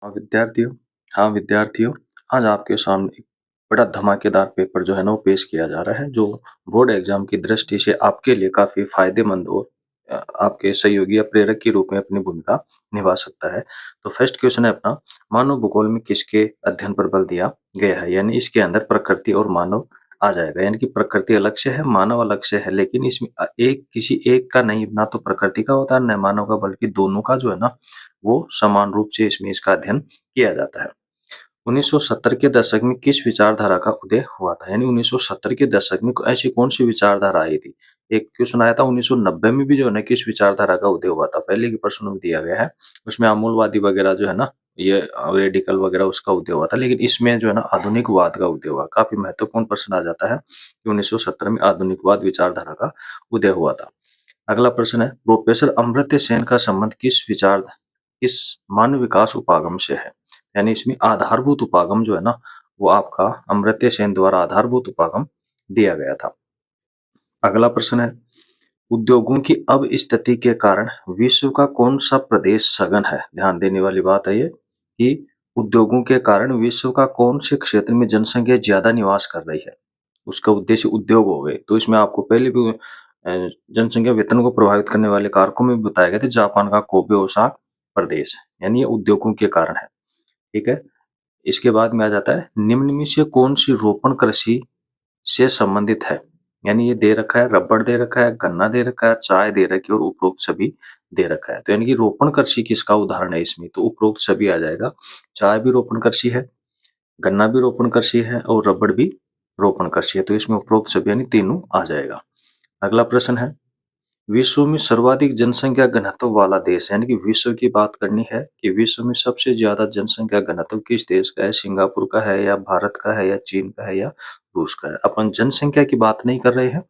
हाँ विद्यार्थियों, आज आपके सामने एक बड़ा धमाकेदार पेपर जो है ना वो पेश किया जा रहा है, जो बोर्ड एग्जाम की दृष्टि से आपके लिए काफी फायदेमंद और आपके सहयोगी या प्रेरक के रूप में अपनी भूमिका निभा सकता है। तो फर्स्ट क्वेश्चन है अपना, मानव भूगोल में किसके अध्ययन पर बल दिया गया है? यानी इसके अंदर प्रकृति और मानव आ जाएगा। यानी कि प्रकृति अलग से है, मानव अलग से है, लेकिन इसमें एक किसी एक का नहीं, ना तो प्रकृति का होता है न मानव का, बल्कि दोनों का जो है ना वो समान रूप से इसमें इसका अध्ययन किया जाता है। 1970 के दशक में किस विचारधारा का उदय हुआ था? यानी 1970 के दशक में ऐसी कौन सी विचारधारा आई थी? एक क्वेश्चन आया था 1990 में भी जो है ना किस विचारधारा का उदय हुआ था? पहले के प्रश्न में दिया गया है, उसमें अमूलवादी वगैरह जो है ना, ये रेडिकल वगैरह उसका उदय हुआ था, लेकिन इसमें जो है ना आधुनिकवाद का उदय हुआ। काफी महत्वपूर्ण प्रश्न आ जाता है कि 1970 में आधुनिकवाद विचारधारा का उदय हुआ था। अगला प्रश्न है, प्रोफेसर अमर्त्य सेन का संबंध किस मानव विकास उपागम से है? यानी इसमें आधारभूत उपागम जो है ना वो आपका अमर्त्य सेन द्वारा आधारभूत उपागम दिया गया था। अगला प्रश्न है, उद्योगों की अब स्थिति के कारण विश्व का कौन सा प्रदेश सघन है? ध्यान देने वाली बात है ये कि उद्योगों के कारण विश्व का कौन से क्षेत्र में जनसंख्या ज्यादा निवास कर रही है? उसका उद्देश्य उद्योग हो गए। तो इसमें आपको पहले भी जनसंख्या वेतन को प्रभावित करने वाले कारकों में भी बताया गया था, जापान का कोबे ओसाका प्रदेश, यानी ये उद्योगों के कारण है। ठीक है। इसके बाद में आ जाता है, निम्न में से कौन सी रोपण कृषि से संबंधित है? यानी ये दे रखा है, रबड़ दे रखा है, गन्ना दे रखा है, चाय दे रखी है और उपरोक्त सभी दे रखा है। तो यानी कि रोपण कृषि किसका उदाहरण है इसमें? तो उपरोक्त सभी आ जाएगा। चाय भी रोपण कृषि है, गन्ना भी रोपण कृषि है और रबड़ भी रोपण कृषि है। तो इसमें उपरोक्त सभी यानी तीनों आ जाएगा। अगला प्रश्न है, विश्व में सर्वाधिक जनसंख्या घनत्व वाला देश, यानी कि विश्व की बात करनी है कि विश्व में सबसे ज्यादा जनसंख्या घनत्व किस देश का है? सिंगापुर का है या भारत का है या चीन का है या रूस का है? अपन जनसंख्या की बात नहीं कर रहे हैं,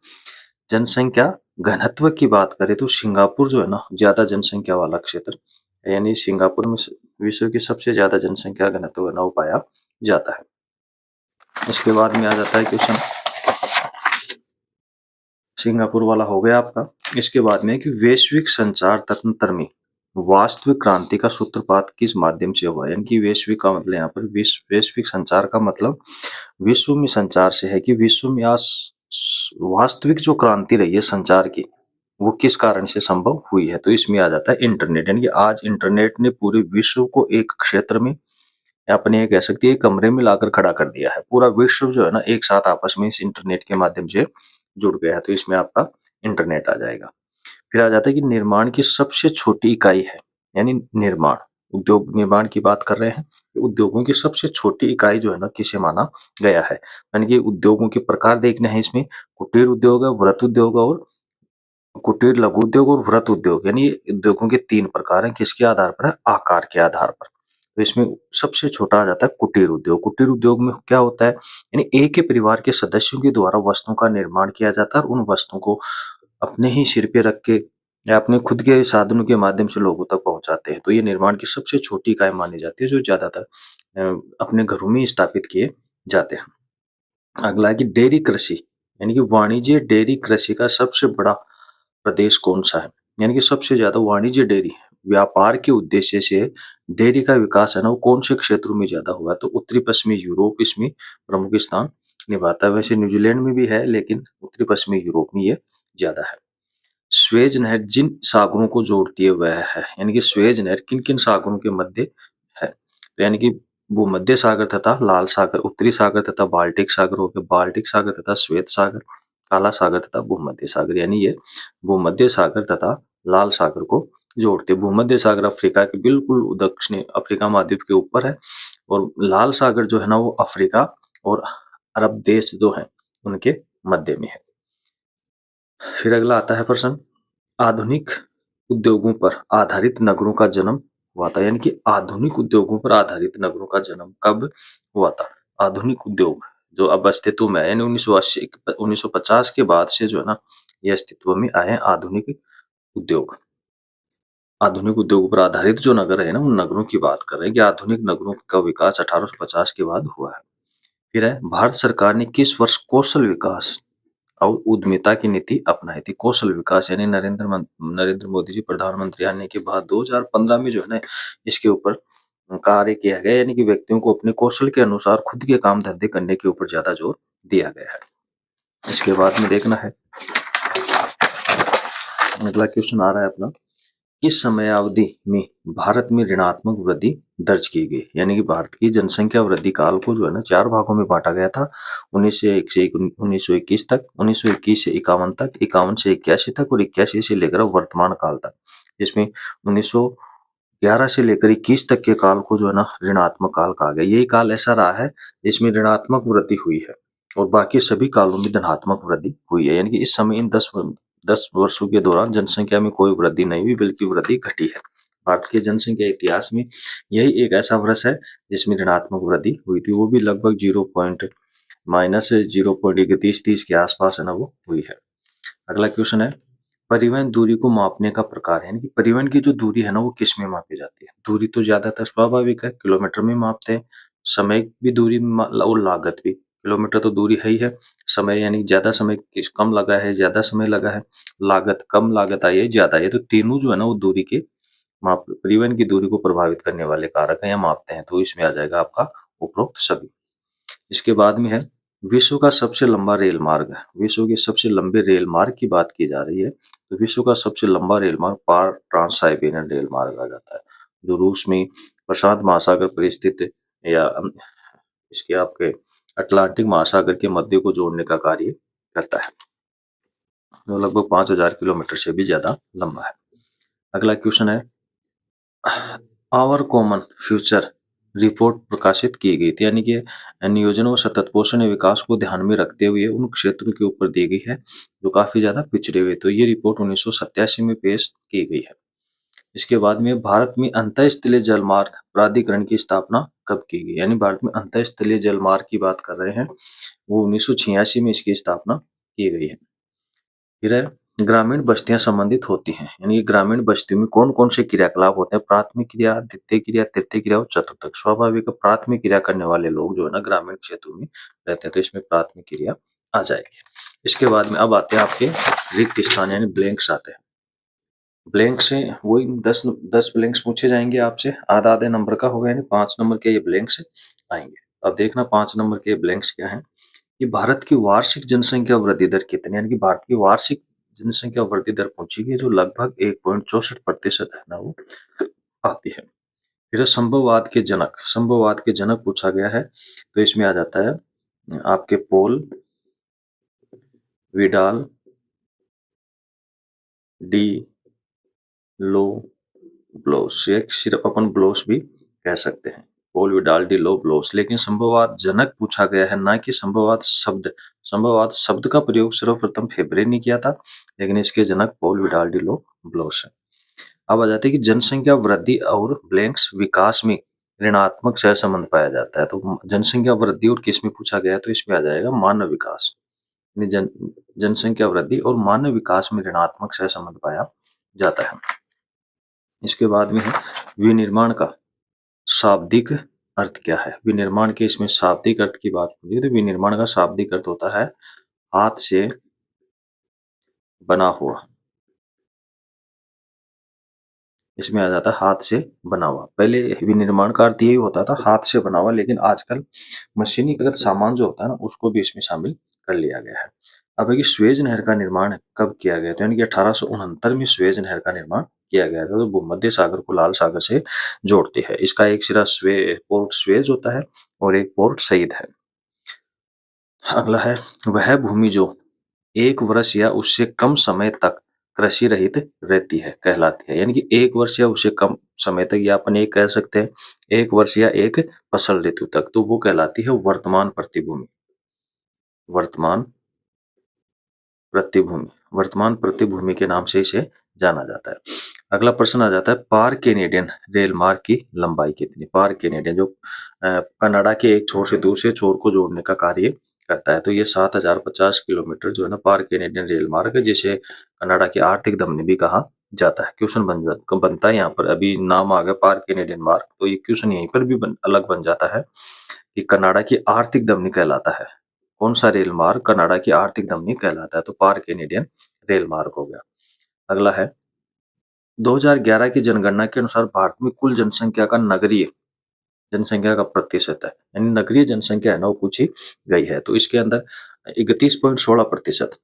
जनसंख्या घनत्व की बात करें तो सिंगापुर जो है ना ज्यादा जनसंख्या वाला क्षेत्र, यानी सिंगापुर में विश्व की सबसे ज्यादा जनसंख्या घनत्व है ना वो पाया जाता है। इसके बाद में आ जाता है क्वेश्चन, सिंगापुर वाला हो गया आपका। इसके बाद में कि वैश्विक संचार तंत्र में वास्तविक क्रांति का सूत्रपात किस माध्यम से हुआ? यानी कि वैश्विक का मतलब यहाँ पर वैश्विक संचार का मतलब विश्व में संचार से है कि विश्व में आज वास्तविक जो क्रांति रही है संचार की वो किस कारण से संभव हुई है? तो इसमें आ जाता है इंटरनेट। यानी कि आज इंटरनेट ने पूरे विश्व को एक क्षेत्र में या अपने ये कह सकते हैं कमरे में लाकर खड़ा कर दिया है। पूरा विश्व जो है ना एक साथ आपस में इस इंटरनेट के माध्यम से जुड़ गया है। तो इसमें आपका इंटरनेट आ जाएगा। फिर आ जाता है कि निर्माण की सबसे छोटी इकाई है, यानी निर्माण, उद्योग निर्माण की बात कर रहे हैं। उद्योगों की सबसे छोटी इकाई जो है ना किसे माना गया है? यानी कि उद्योगों के प्रकार देखने हैं इसमें, कुटीर उद्योग है, वृहत उद्योग और कुटीर लघु उद्योग और वृहत उद्योग, यानी ये उद्योगों के तीन प्रकार हैं। किसके आधार पर है? आकार के आधार पर। तो इसमें सबसे छोटा आ जाता है कुटीर उद्योग। कुटीर उद्योग में क्या होता है? यानी एक ही परिवार के सदस्यों के द्वारा वस्तुओं का निर्माण किया जाता है और उन वस्तुओं को अपने ही सिर पे रख के या अपने खुद के साधनों के माध्यम से लोगों तक पहुंचाते हैं। तो ये निर्माण की सबसे छोटी इकाई मानी जाती है, जो ज्यादातर अपने घरों में ही स्थापित किए जाते हैं। अगला है कि डेयरी कृषि, यानी कि वाणिज्य डेयरी कृषि का सबसे बड़ा प्रदेश कौन सा है? यानी कि सबसे ज्यादा वाणिज्य डेयरी व्यापार के उद्देश्य से डेयरी का विकास है ना वो कौन से क्षेत्रों में ज्यादा हुआ? तो उत्तरी पश्चिमी यूरोप इसमें प्रमुख स्थान निभाता है। वैसे न्यूजीलैंड में भी है, लेकिन उत्तरी पश्चिमी यूरोप में ये ज्यादा है। स्वेज नहर जिन सागरों को जोड़ती है वह है, यानी कि स्वेज नहर किन किन सागरों के मध्य है? तो यानी कि भूमध्य सागर तथा लाल सागर, उत्तरी सागर तथा बाल्टिक सागर हो गया, बाल्टिक सागर तथा श्वेत सागर, काला सागर तथा भूमध्य सागर, यानी ये भूमध्य सागर तथा लाल सागर को जोड़ते। भूमध्य सागर अफ्रीका के बिल्कुल दक्षिणी अफ्रीका महाद्वीप के ऊपर है और लाल सागर जो है ना वो अफ्रीका और अरब देश जो है उनके मध्य में है। फिर अगला आता है प्रश्न, आधुनिक उद्योगों पर आधारित नगरों का जन्म हुआ था। यानी कि आधुनिक उद्योगों पर आधारित नगरों का जन्म कब हुआ था? आधुनिक उद्योग जो अब अस्तित्व में है, यानी 1980 1950 के बाद से जो है ना ये अस्तित्व में आए हैं आधुनिक उद्योग। आधुनिक उद्योगों पर आधारित जो नगर है ना उन नगरों की बात कर रहे हैं कि आधुनिक नगरों का विकास 1850 के बाद हुआ है। फिर है, भारत सरकार ने किस वर्ष कौशल विकास और उद्यमिता की नीति अपनाई थी? कौशल विकास यानी नरेंद्र मोदी जी प्रधानमंत्री आने के बाद 2015 में जो है ना इसके ऊपर कार्य किया गया, यानी कि व्यक्तियों को अपने कौशल के अनुसार खुद के काम धंधे करने के ऊपर ज्यादा जोर दिया गया है। इसके बाद में देखना है, अगला क्वेश्चन आ रहा है अपना, किस समयावधि में भारत में ऋणात्मक वृद्धि दर्ज की गई? यानी कि भारत की जनसंख्या वृद्धि काल को जो है ना 4 भागों में बांटा गया था। 1901 से 1921 तक, 1921 से 51 तक, 51 से 81 तक और 81 से लेकर वर्तमान काल तक। जिसमें 1911 से लेकर 21 तक के काल को जो है ना ऋणात्मक काल कहा गया। यही काल ऐसा रहा है जिसमें ऋणात्मक वृद्धि हुई है और बाकी सभी कालों में धनात्मक वृद्धि हुई है। यानी कि इस समय इन 10 वर्षों के दौरान जनसंख्या में कोई वृद्धि नहीं हुई बल्कि वृद्धि घटी है। भारत के जनसंख्या इतिहास में यही एक ऐसा वर्ष है जिसमें ऋणात्मक वृद्धि हुई थी, वो भी लगभग 0.31 के आसपास है ना वो हुई है। अगला क्वेश्चन है, परिवहन दूरी को मापने का प्रकार है, यानी कि परिवहन की जो दूरी है ना वो किस में मापी जाती है? दूरी तो ज्यादातर स्वाभाविक है, किलोमीटर में मापते हैं। समय भी दूरी में और लागत भी, किलोमीटर तो दूरी है ही है। समय यानी ज्यादा समय किस कम लगा है, ज्यादा समय लगा है। लागत कम लागत आई है, ज्यादा आई है। तो तीनों जो है ना वो दूरी के माप, परिवहन की दूरी को प्रभावित करने वाले कारक है या मापते हैं। तो इसमें आ जाएगा आपका उपरोक्त सभी। इसके बाद में है, विश्व का सबसे लंबा रेल मार्ग है। विश्व के सबसे लंबे रेल मार्ग की बात की जा रही है, तो विश्व का सबसे लंबा रेल मार्ग पार ट्रांस साइबेरियन रेल मार्ग आ जाता है, जो रूस में प्रशांत महासागर पर स्थित या इसके आपके अटलांटिक महासागर के मध्य को जोड़ने का कार्य करता है, जो लगभग 5000 किलोमीटर से भी ज्यादा लंबा है। अगला क्वेश्चन है, आवर कॉमन फ्यूचर रिपोर्ट प्रकाशित की गई थी, यानी कि नियोजन व सतत पोषण एवं विकास को ध्यान में रखते हुए उन क्षेत्रों के ऊपर दी गई है जो काफी ज्यादा पिछड़े हुए। तो ये रिपोर्ट 1987 में पेश की गई है। इसके बाद में भारत में अंतःस्थलीय जलमार्ग प्राधिकरण की स्थापना कब की गई? यानी भारत में अंतःस्थलीय जलमार्ग की बात कर रहे हैं, वो 1986 में इसकी स्थापना की गई है। फिर है, ग्रामीण बस्तियां संबंधित होती हैं, यानी कि ग्रामीण बस्तियों में कौन कौन से क्रियाकलाप होते हैं? प्राथमिक क्रिया, द्वितीय क्रिया, तृतीय क्रिया और चतुर्थक। स्वाभाविक प्राथमिक क्रिया करने वाले लोग जो है ना ग्रामीण क्षेत्रों में रहते हैं, तो इसमें प्राथमिक क्रिया आ जाएगी। इसके बाद में अब आते हैं आपके रिक्त स्थान, यानी ब्लैंक्स आते हैं। ब्लैंक से वही 10 ब्लैंक्स पूछे जाएंगे आपसे, आधा आधे नंबर का होगा, यानी 5 नंबर के ये ब्लैंक्स आएंगे। अब देखना 5 नंबर के ब्लैंक्स क्या है, कि भारत की वार्षिक जनसंख्या वृद्धि दर कितनी, यानी कि भारत की वार्षिक जनसंख्या वृद्धि दर पूछी गई, जो लगभग 1.64% है ना वो आती है। फिर संभववाद के जनक, संभववाद के जनक पूछा गया है, तो इसमें आ जाता है आपके पोल विडाल डी लो ब्लोस, एक सिर्फ अपन ब्लोस भी कह सकते हैं, पोल विडाल डी लो ब्लोस। लेकिन संभववाद जनक पूछा गया है, ना कि संभववाद शब्द। संभववाद शब्द का प्रयोग सर्वप्रथम फेब्रे ने किया था, लेकिन इसके जनक पोल विडाल डी लो ब्लोस है। अब आ जाते हैं कि जनसंख्या वृद्धि और ब्लैंक्स विकास में ऋणात्मक सहसंबंध पाया जाता है। तो जनसंख्या वृद्धि और किस में पूछा गया है, तो इसमें आ जाएगा मानव विकास। यानी जनसंख्या वृद्धि और मानव विकास में ऋणात्मक सहसंबंध पाया जाता है। इसके बाद में है, विनिर्माण का शाब्दिक अर्थ क्या है? विनिर्माण के इसमें शाब्दिक अर्थ की बात करिए तो विनिर्माण का शाब्दिक अर्थ होता है हाथ से बना हुआ। इसमें आ जाता है हाथ से बना हुआ। पहले विनिर्माण का अर्थ यही होता था, हाथ से बना हुआ, लेकिन आजकल मशीनीकृत सामान जो होता है ना उसको भी इसमें शामिल कर लिया गया है। अब है कि स्वेज नहर का निर्माण कब किया गया था? यानी कि 1869 में स्वेज नहर का निर्माण किया गया था, तो भूमध्य सागर को लाल सागर से जोड़ती है। इसका एक सिरा पोर्ट स्वेज होता है और एक पोर्ट सईद है। अगला है, वह भूमि जो 1 वर्ष या उससे कम समय तक कृषि रहित रहती है कहलाती है। यानी कि 1 वर्ष या उससे कम समय तक, या अपन ये कह सकते हैं 1 वर्ष या एक फसल ऋतु तक, तो वो कहलाती है वर्तमान प्रतिभूमि। वर्तमान प्रतिभूमि, वर्तमान प्रतिभूमि के नाम से इसे जाना जाता है। अगला प्रश्न आ जाता है, पार कैनेडियन रेल मार्ग की लंबाई कितनी? पार कैनेडियन जो कनाडा के एक छोर से दूसरे छोर को जोड़ने का कार्य करता है, तो ये 7050 किलोमीटर जो है ना पार कैनेडियन रेल मार्ग है, जिसे कनाडा की आर्थिक धमनी भी कहा जाता है। क्वेश्चन बनता है यहाँ पर, अभी नाम आ गया पार कैनेडियन मार्ग, तो ये क्वेश्चन यहीं पर भी अलग बन जाता है कि कनाडा की आर्थिक धमनी कहलाता है। कौन सा रेल मार्ग कनाडा की आर्थिक धमनी कहलाता है? तो पार कैनेडियन रेल मार्ग हो गया। अगला है, 2011 की जनगणना के अनुसार भारत में कुल जनसंख्या का नगरीय जनसंख्या का प्रतिशत है, यानी नगरीय जनसंख्या है ना वो पूछी गई है। तो इसके अंदर 31.16%,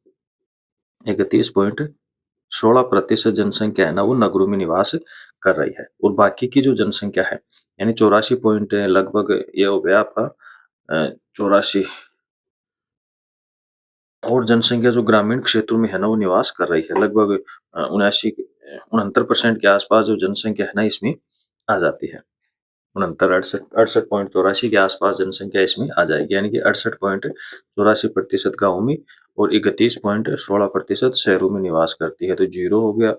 31.16% जनसंख्या है ना वो नगरों में निवास कर रही है, और बाकी की जो जनसंख्या है यानी 84 पॉइंट लगभग ये हो गया आपका 84, और जनसंख्या जो ग्रामीण क्षेत्रों में है ना वो निवास कर रही है, लगभग 69% के आसपास जो जनसंख्या है ना इसमें आ जाती है। 69, 68.84 के आसपास जनसंख्या इसमें आ जाएगी, यानी कि 68.84% गाँव में और 31.16% शहरों में निवास करती है। तो जीरो हो गया,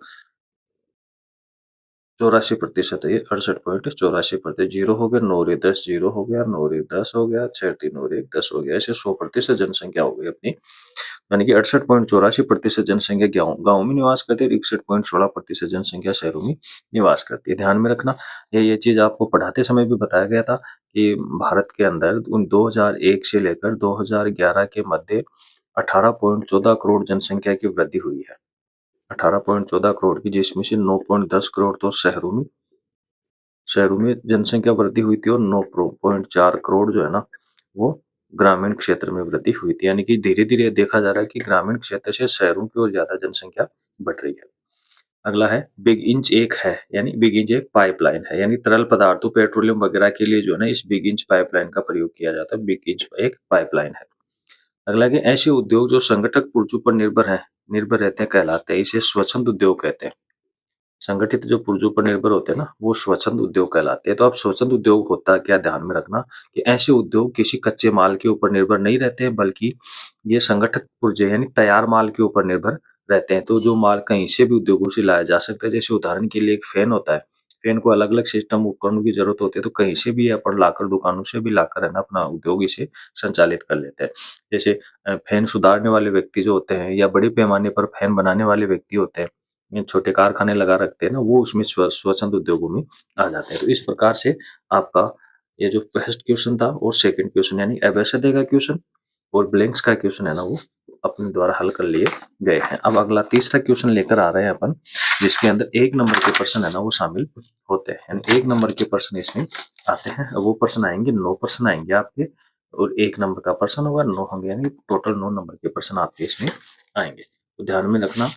84% है ये, 68.84%, जीरो हो गया, 9 रे 10, जीरो हो गया, 9 रे 10 हो गया, 6 3 9 रे 10 हो गया, ऐसे 100% जनसंख्या हो गई अपनी, यानी कि 68.84% जनसंख्या गाँव गाँव में निवास करती है और 61.16% जनसंख्या शहरों में निवास करती है। ध्यान में रखना, ये चीज आपको पढ़ाते समय भी बताया गया था कि भारत के अंदर उन 2001 से लेकर 2011 के मध्य 18.14 करोड़ जनसंख्या की वृद्धि हुई है। 18.14 करोड़ की, जिसमें से 9.10 करोड़ तो शहरों में जनसंख्या वृद्धि हुई थी, और 9.4 करोड़ जो है ना वो ग्रामीण क्षेत्र में वृद्धि हुई थी, यानी कि धीरे धीरे देखा जा रहा है कि ग्रामीण क्षेत्र से शहरों की ओर ज्यादा जनसंख्या बढ़ रही है। अगला है बिग इंच एक है, यानी बिग इंच एक पाइपलाइन है, यानी तरल पदार्थों पेट्रोलियम वगैरह के लिए जो है ना इस बिग इंच पाइपलाइन का प्रयोग किया जाता है। बिग इंच एक पाइपलाइन है। अगला है कि ऐसे उद्योग जो संगठक पुर्जों पर निर्भर रहते हैं कहलाते हैं, इसे स्वच्छंद उद्योग कहते हैं। संगठित जो पुर्जों पर निर्भर होते हैं ना वो स्वच्छंद उद्योग कहलाते हैं। तो अब स्वच्छंद उद्योग होता क्या, ध्यान में रखना कि ऐसे उद्योग किसी कच्चे माल के ऊपर निर्भर नहीं रहते हैं, बल्कि ये संगठित पुर्जे यानी तैयार माल के ऊपर निर्भर रहते हैं। तो जो माल कहीं से भी उद्योगों से लाया जा सकता है, जैसे उदाहरण के लिए एक फैन होता है, फैन को अलग अलग सिस्टम उपकरणों की जरूरत होती है, तो कहीं से भी अपन लाकर दुकानों से भी लाकर है ना अपना उद्योग इसे संचालित कर लेते हैं। जैसे फैन सुधारने वाले व्यक्ति जो होते हैं, या बड़े पैमाने पर फैन बनाने वाले व्यक्ति होते हैं, ये छोटे कारखाने लगा रखते हैं ना, वो उसमें स्वच्छंद उद्योगों में आ जाते हैं। तो इस प्रकार से आपका ये जो फर्स्ट क्वेश्चन था और सेकंड क्वेश्चन, यानी अवैधता का क्वेश्चन और ब्लैंक्स का क्वेश्चन है ना वो अपने द्वारा हल कर लिए गए हैं। अब अगला तीसरा क्वेश्चन लेकर आ रहे हैं अपन, जिसके अंदर 1 नंबर के प्रश्न है ना वो शामिल होते हैं, यानी 1 नंबर के प्रश्न इसमें आते हैं। अब वो प्रश्न आएंगे, 9 प्रश्न आएंगे आपके, और 1 नंबर का प्रश्न होगा, 9 होंगे, यानी टोटल 9 नंबर के प्रश्न आपके इसमें आएंगे। तो ध्यान में रखना,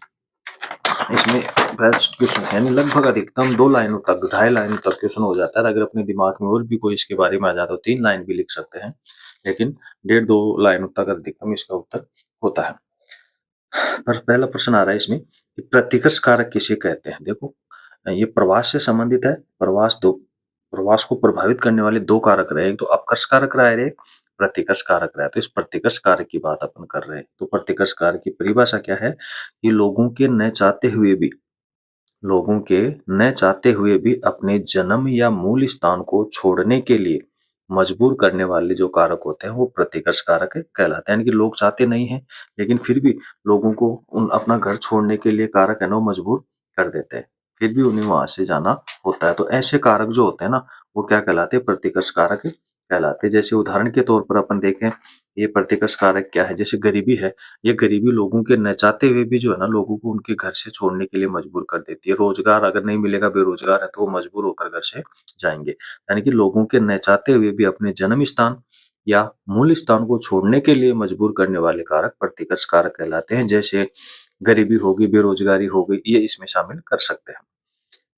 इसमें बेस्ट क्वेश्चन है, यानी लगभग अधिकतम 2 लाइनों तक, 2.5 लाइनों तक क्वेश्चन हो जाता है। अगर अपने दिमाग में और भी कोई इसके बारे में आ जाता है तो 3 लाइन भी लिख सकते हैं, लेकिन 1.5 2 लाइनों तक अधिकतम इसका उत्तर होता है। पर पहला प्रश्न आ रहा है इसमें कि प्रतिकर्ष कारक किसे कहते हैं। देखो, ये प्रवास से संबंधित है। प्रवास को प्रभावित करने वाले 2 कारक रहे, एक तो अपकर्ष कारक रहा है, एक प्रतिकर्ष कारक रहा है। तो इस प्रतिकर्ष कारक की बात अपन कर रहे हैं। तो प्रतिकर्ष कारक की परिभाषा क्या है कि लोगों के न चाहते हुए भी अपने जन्म या मूल स्थान को छोड़ने के लिए मजबूर करने वाले जो कारक होते हैं वो प्रतिकर्ष कारक कहलाते हैं। यानी कि लोग चाहते नहीं हैं, लेकिन फिर भी लोगों को अपना घर छोड़ने के लिए कारक है ना वो मजबूर कर देते हैं, फिर भी उन्हें वहां से जाना होता है। तो ऐसे कारक जो होते हैं ना वो क्या कहलाते हैं, प्रतिकर्ष कारक कहलाते हैं। जैसे उदाहरण के तौर पर अपन देखें, ये प्रतिकर्ष कारक क्या है, जैसे गरीबी है। ये गरीबी लोगों के न चाहते हुए भी जो है ना लोगों को उनके घर से छोड़ने के लिए मजबूर कर देती है। रोजगार अगर नहीं मिलेगा, बेरोजगार है, तो वो मजबूर होकर घर से जाएंगे। यानी कि लोगों के न चाहते हुए भी अपने जन्म स्थान या मूल स्थान को छोड़ने के लिए मजबूर करने वाले कारक प्रतिकर्ष कारक कहलाते हैं। जैसे गरीबी होगी, बेरोजगारी हो गई, ये इसमें शामिल कर सकते हैं।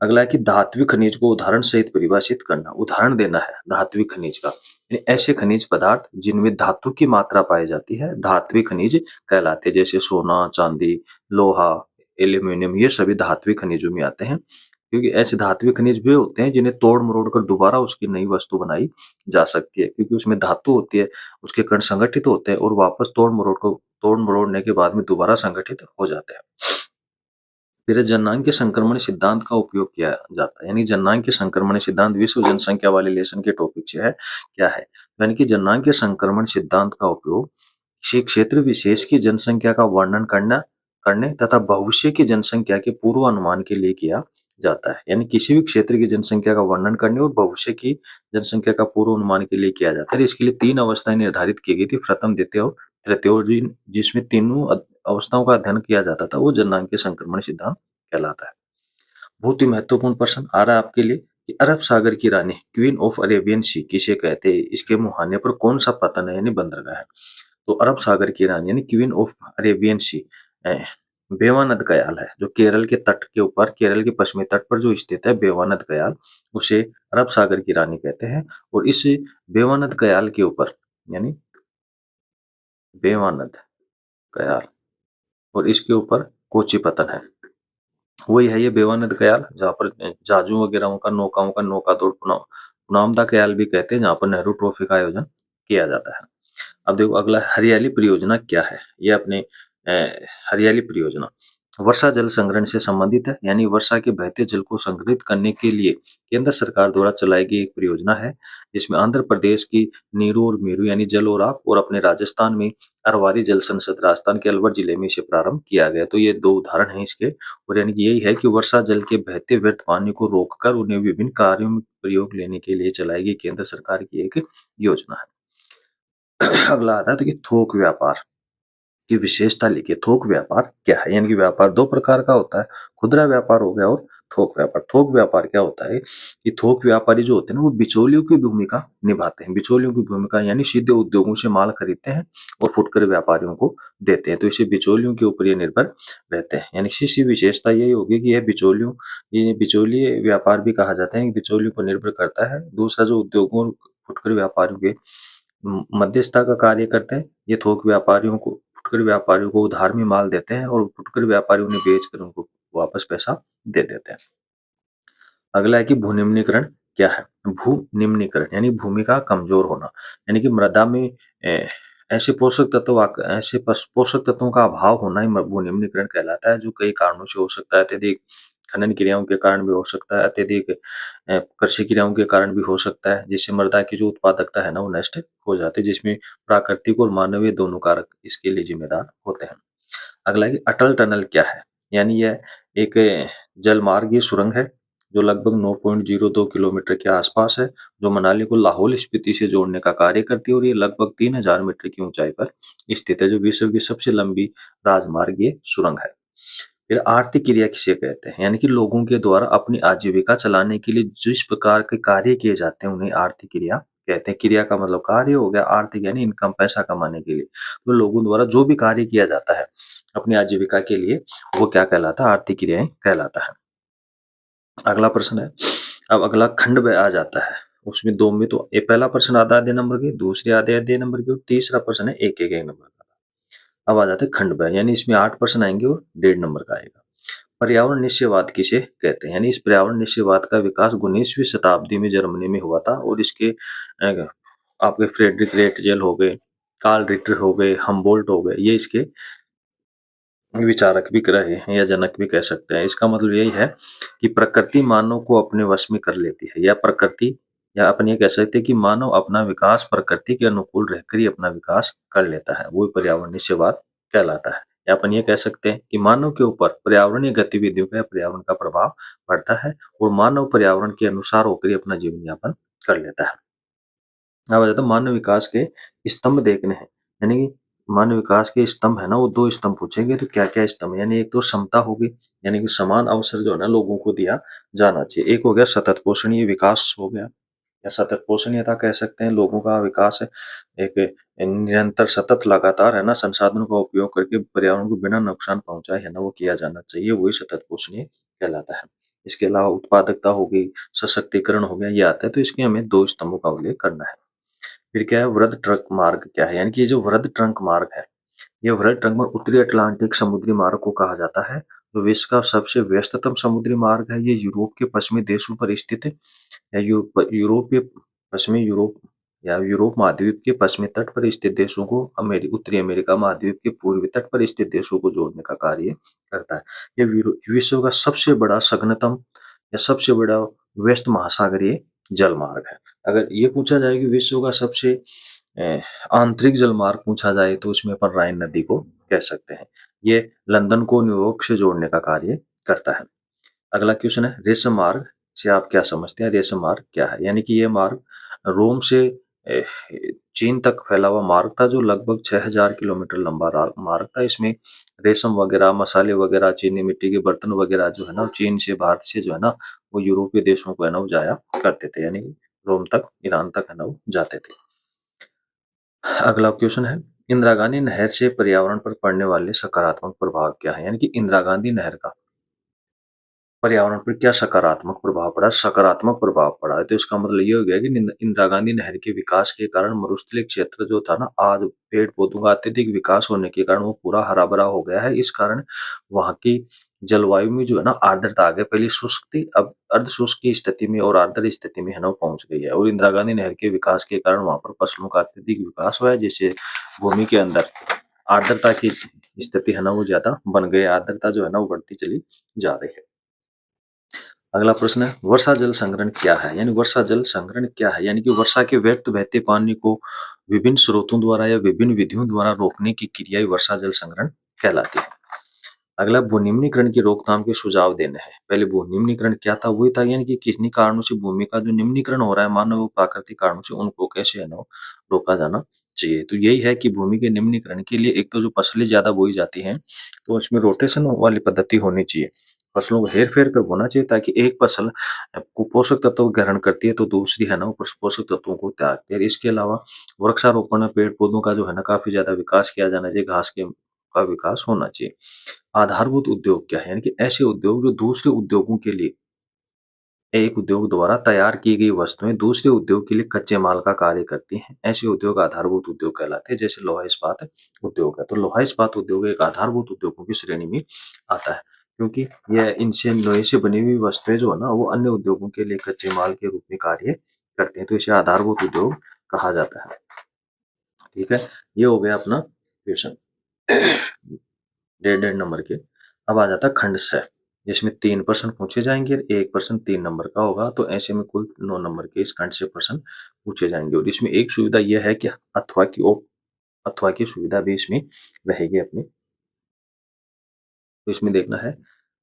अगला है कि धात्विक खनिज को उदाहरण सहित परिभाषित करना, उदाहरण देना है धात्विक खनिज का। यानी ऐसे खनिज पदार्थ जिनमें धातु की मात्रा पाई जाती है धात्विक खनिज कहलाते हैं। जैसे सोना, चांदी, लोहा, एल्यूमिनियम, ये सभी धात्विक खनिजों में आते हैं, क्योंकि ऐसे धात्विक खनिज वे होते हैं जिन्हें तोड़ मरोड़ कर दोबारा उसकी नई वस्तु बनाई जा सकती है, क्योंकि उसमें धातु होती है, उसके कण संगठित होते हैं और वापस तोड़ मरोड़ने के बाद में दोबारा संगठित हो जाते हैं। फिर जननांग संक्रमण सिद्धांत का उपयोग किया जाता है, यानी जननांग संक्रमण सिद्धांत विश्व जनसंख्या वाले लेसन के टॉपिक से है, क्या है, यानी कि जननांग संक्रमण सिद्धांत का उपयोग किसी क्षेत्र विशेष की जनसंख्या का वर्णन करने तथा भविष्य की जनसंख्या के पूर्वानुमान के लिए किया जाता है। यानी किसी भी क्षेत्र की जनसंख्या का वर्णन करने और भविष्य की जनसंख्या का पूर्वानुमान के लिए किया जाता है। इसके लिए 3 अवस्थाएं निर्धारित की गई थी, प्रथम, द्वितीय और तृतीय, और जिसमें तीनों अवस्थाओं का अध्ययन किया जाता था वो जननांग संक्रमण सिद्धांत कहलाता है। बहुत ही महत्वपूर्ण प्रश्न आ रहा है आपके लिए, कि अरब सागर की रानी क्वीन ऑफ अरेबियन सी किसे कहते हैं? इसके मुहाने पर कौन सा पतन है यानी बंदरगाह है? तो अरब सागर की रानी यानी क्वीन ऑफ अरेबियन सी अ, बेवानद कयाल है, जो केरल के तट के ऊपर, केरल के पश्चिमी तट पर जो स्थित है बेवानद कयाल, उसे अरब सागर की रानी कहते हैं। और इस बेवानद कयाल के ऊपर यानी बेवानद कयाल और इसके ऊपर कोची पतन है। वही है ये बेवानद कयाल, जहाँ पर जहाजों वगैरह का, नौकाओं का नौका दौड़ पुनामदा कयाल भी कहते हैं, जहाँ पर नेहरू ट्रॉफी का आयोजन किया जाता है। अब देखो अगला हरियाली परियोजना क्या है? ये अपने हरियाली परियोजना वर्षा जल संग्रहण से संबंधित है, यानी वर्षा के बहते जल को संग्रहित करने के लिए केंद्र सरकार द्वारा चलाई गई एक परियोजना है। जिसमें आंध्र प्रदेश की नीरू और मीरू यानी जल और आप, और अपने राजस्थान में अरवारी जल संसद राजस्थान के अलवर जिले में इसे प्रारंभ किया गया। तो ये दो उदाहरण हैं इसके। और यानी कि यही है कि वर्षा जल के बहते व्यर्थ पानी को रोककर उन्हें विभिन्न कार्यों में प्रयोग लेने के लिए चलाई गई केंद्र सरकार की एक योजना है। अगला आता है तो कि थोक व्यापार की विशेषता लिखिए। थोक व्यापार क्या है? यानी कि व्यापार दो प्रकार का होता है, खुदरा व्यापार हो गया और थोक व्यापार। थोक व्यापार क्या होता है कि थोक व्यापारी जो होते हैं ना, वो बिचौलियों की भूमिका निभाते हैं। बिचौलियों की भूमिका यानी सीधे उद्योगों से माल खरीदते हैं और फुटकर व्यापारियों को देते हैं। तो इसे बिचौलियों के ऊपर ये निर्भर रहते हैं। यानी किसी विशेषता यही होगी कि यह बिचौलियों, ये बिचौलिए व्यापार भी कहा जाता है, बिचौलियों पर निर्भर करता है। दूसरा जो उद्योगों और फुटकर व्यापारियों के मध्यस्थता का कार्य करते हैं। ये थोक व्यापारियों को, फुटकर व्यापारियों को उधार में माल देते हैं और फुटकर व्यापारी उन्हें बेचकर उनको वापस पैसा दे देते हैं। अगला है कि भूनिम्नीकरण क्या है? भूनिम्नीकरण यानी भूमि का कमजोर होना, यानी कि मृदा में ऐसे पोषक तत्वों का अभाव होना ही भूनिम्नीकरण कहलाता है, जो कई कारणों से हो सकता है। अत्यधिक खनन क्रियाओं के कारण भी हो सकता है, अत्यधिक कृषि क्रियाओं के कारण भी हो सकता है, जिससे मृदा की जो उत्पादकता है ना, वो नष्ट हो जाती है, जिसमें प्राकृतिक और मानवीय दोनों कारक इसके लिए जिम्मेदार होते हैं। अगला है कि अटल टनल क्या है? यानी यह एक जलमार्गीय सुरंग है, जो लगभग 9.02 किलोमीटर के आसपास है, जो मनाली को लाहौल स्पीति से जोड़ने का कार्य करती है। और ये लगभग 3000 मीटर की ऊंचाई पर स्थित है, जो विश्व की सबसे लंबी राजमार्गीय सुरंग है। फिर आर्थिक क्रिया किसे कहते हैं? यानी कि लोगों के द्वारा अपनी आजीविका चलाने के लिए जिस प्रकार के कार्य किए जाते हैं, उन्हें आर्थिक क्रिया कहते हैं। क्रिया का मतलब कार्य हो गया, आर्थिक यानी इनकम, पैसा कमाने के लिए। तो लोगों द्वारा जो भी कार्य किया जाता है अपनी आजीविका के लिए, वो क्या कहलाता है? आर्थिक क्रियाएं कहलाता है। अगला प्रश्न है, अब अगला खंड में आ जाता है। उसमें दो में तो ये पहला प्रश्न आधा आधे नंबर के, दूसरे आधे आधे नंबर के, और तीसरा प्रश्न है एक एक एक नंबर का। अब आ जाते हैं खंड में, यानी इसमें 8 प्रश्न आएंगे और 1.5 नंबर का आएगा। पर्यावरण निश्चयवाद किसे कहते हैं? यानी इस पर्यावरण निश्चयवाद का विकास 19वीं शताब्दी में जर्मनी में हुआ था। और इसके आपके फ्रेडरिक रेटजेल हो गए, कार्ल रिटर हो गए, हमबोल्ट हो गए, ये इसके विचारक भी रहे हैं या जनक भी कह सकते हैं। इसका मतलब यही है कि प्रकृति मानव को अपने वश में कर लेती है, या प्रकृति, या अपन ये कह सकते हैं कि मानव अपना विकास प्रकृति के अनुकूल रहकर ही अपना विकास कर लेता है, वो पर्यावरण निश्चयवाद कहलाता है। या अपन ये कह सकते हैं कि मानव के ऊपर पर्यावरणीय गतिविधियों का, पर्यावरण का प्रभाव पड़ता है और मानव पर्यावरण के अनुसार होकर ही अपना जीवन यापन कर लेता है। अब आ जाता है मानव विकास के स्तंभ देखने हैं। यानी कि मानव विकास के स्तंभ है ना, वो दो स्तंभ पूछेंगे। तो क्या क्या स्तंभ है? यानी एक तो समता होगी, यानी कि समान अवसर जो है ना लोगों को दिया जाना चाहिए। एक हो गया सतत पोषणीय विकास हो गया, या सतत पोषणीयता कह सकते हैं, लोगों का विकास है एक निरंतर सतत लगातार है ना, संसाधनों का उपयोग करके पर्यावरण को बिना नुकसान पहुंचाए है ना, वो किया जाना चाहिए, वही सतत पोषणीय कहलाता है। इसके अलावा उत्पादकता हो गई, सशक्तिकरण हो गया, ये आता है। तो इसके हमें दो स्तंभों का उल्लेख करना है। फिर क्या है, वृहद ट्रंक मार्ग क्या है? यानी कि ये जो वृहद ट्रंक मार्ग है, ये वृहद ट्रंक मार्ग उत्तरी अटलांटिक समुद्री मार्ग को कहा जाता है, जो विश्व का सबसे व्यस्ततम समुद्री मार्ग है। ये यूरोप के पश्चिमी देशों पर स्थित है, या यूरोपीय पश्चिमी यूरोप, या यूरोप महाद्वीप के पश्चिमी तट पर स्थित देशों को उत्तरी अमेरिका महाद्वीप के पूर्वी तट पर स्थित देशों को जोड़ने का कार्य करता है। ये विश्व का सबसे बड़ा सघनतम या सबसे बड़ा व्यस्त महासागरीय जल मार्ग है। अगर ये पूछा जाए कि विश्व का सबसे अ, आंतरिक जल मार्ग पूछा जाए, तो उसमें अपन राइन नदी को कह सकते हैं। ये लंदन को न्यूयॉर्क से जोड़ने का कार्य करता है। अगला क्वेश्चन है, रेशम मार्ग से आप क्या समझते हैं? रेशम मार्ग क्या है? यानी कि ये मार्ग रोम से चीन तक फैला हुआ मार्ग था, जो लगभग 6000 किलोमीटर लंबा मार्ग था। इसमें रेशम वगैरह, मसाले वगैरह, चीनी मिट्टी के बर्तन वगैरह जो है ना, चीन से, भारत से जो है ना, वो यूरोपीय देशों को है ना, वो जाया करते थे, यानी रोम तक, ईरान तक है ना, वो जाते थे। अगला क्वेश्चन है, इंदिरा गांधी नहर से पर्यावरण पर पड़ने वाले सकारात्मक प्रभाव क्या है? यानी कि इंदिरा गांधी नहर का पर्यावरण पर क्या सकारात्मक प्रभाव पड़ा? सकारात्मक प्रभाव पड़ा है, तो इसका मतलब ये हो गया कि इंदिरा गांधी नहर के विकास के कारण मरुस्थलीय क्षेत्र जो था ना, आज पेड़ पौधों का अत्यधिक विकास होने के कारण वो पूरा हरा भरा हो गया है। इस कारण वहां की जलवायु में जो है ना, आर्द्रता आ गई। पहले शुष्क थी, अब अर्ध शुष्क की स्थिति में और आर्द्र स्थिति में है ना, वो पहुंच गई है। और इंदिरा गांधी नहर के विकास के कारण वहां पर फसलों का अत्यधिक विकास हुआ है, जिससे भूमि के अंदर आर्द्रता की स्थिति है ना, वो ज्यादा बन गई। आर्द्रता जो है ना, वो बढ़ती चली जा रही है। अगला प्रश्न है, वर्षा जल संग्रहण क्या है? यानी वर्षा जल संग्रहण क्या है? यानी कि वर्षा के व्यर्थ बहते पानी को विभिन्न स्रोतों द्वारा या विभिन्न विधियों द्वारा रोकने की क्रिया ही वर्षा जल संग्रहण कहलाती है। अगला, भूनिम्नीकरण की रोकथाम के सुझाव देने हैं। पहले भूनिम्नीकरण क्या था? वही था, यानी कि किन्हीं कारणों से भूमि का जो निम्नीकरण हो रहा है, मानव प्राकृतिक कारणों से, उनको कैसे है ना, रोका जाना चाहिए। तो यही है कि भूमि के निम्नीकरण के लिए एक तो जो फसलें ज्यादा बोई जाती हैं, तो उसमें रोटेशन वाली पद्धति होनी चाहिए। फसलों को हेर फेर कर बोना चाहिए, ताकि एक फसल को पोषक तत्व ग्रहण करती है, तो दूसरी है ना, वो पोषक तत्वों को त्यागती है। इसके अलावा वृक्षारोपण में पेड़ पौधों का जो है ना, काफी ज्यादा विकास किया जाना चाहिए, घास के का विकास होना चाहिए। आधारभूत उद्योग क्या है? यानी कि ऐसे उद्योग जो दूसरे उद्योगों के लिए, एक उद्योग द्वारा तैयार की गई वस्तुएं दूसरे उद्योग के लिए कच्चे माल का कार्य करती हैं, ऐसे उद्योग आधारभूत उद्योग कहलाते हैं। जैसे लोहा इस्पात उद्योग है, तो लोहा इस्पात उद्योग एक आधारभूत उद्योगों की श्रेणी में आता है, क्योंकि यह इनसे लोहे से बनी हुई वस्तुएं जो है ना, वो अन्य उद्योगों के लिए कच्चे माल के रूप में कार्य करते हैं, तो इसे आधारभूत उद्योग कहा जाता है। ठीक है, ये हो गया अपना क्वेश्चन, डेढ़ डेढ़ नंबर के। अब आ जाता है खंड से, जिसमें 3 प्रश्न पूछे जाएंगे और 1 प्रश्न 3 नंबर का होगा, तो ऐसे में कुल 9 नंबर के इस खंड से प्रश्न पूछे जाएंगे। और इसमें एक सुविधा यह है कि अथवा की सुविधा भी इसमें रहेगी अपनी। तो इसमें देखना है,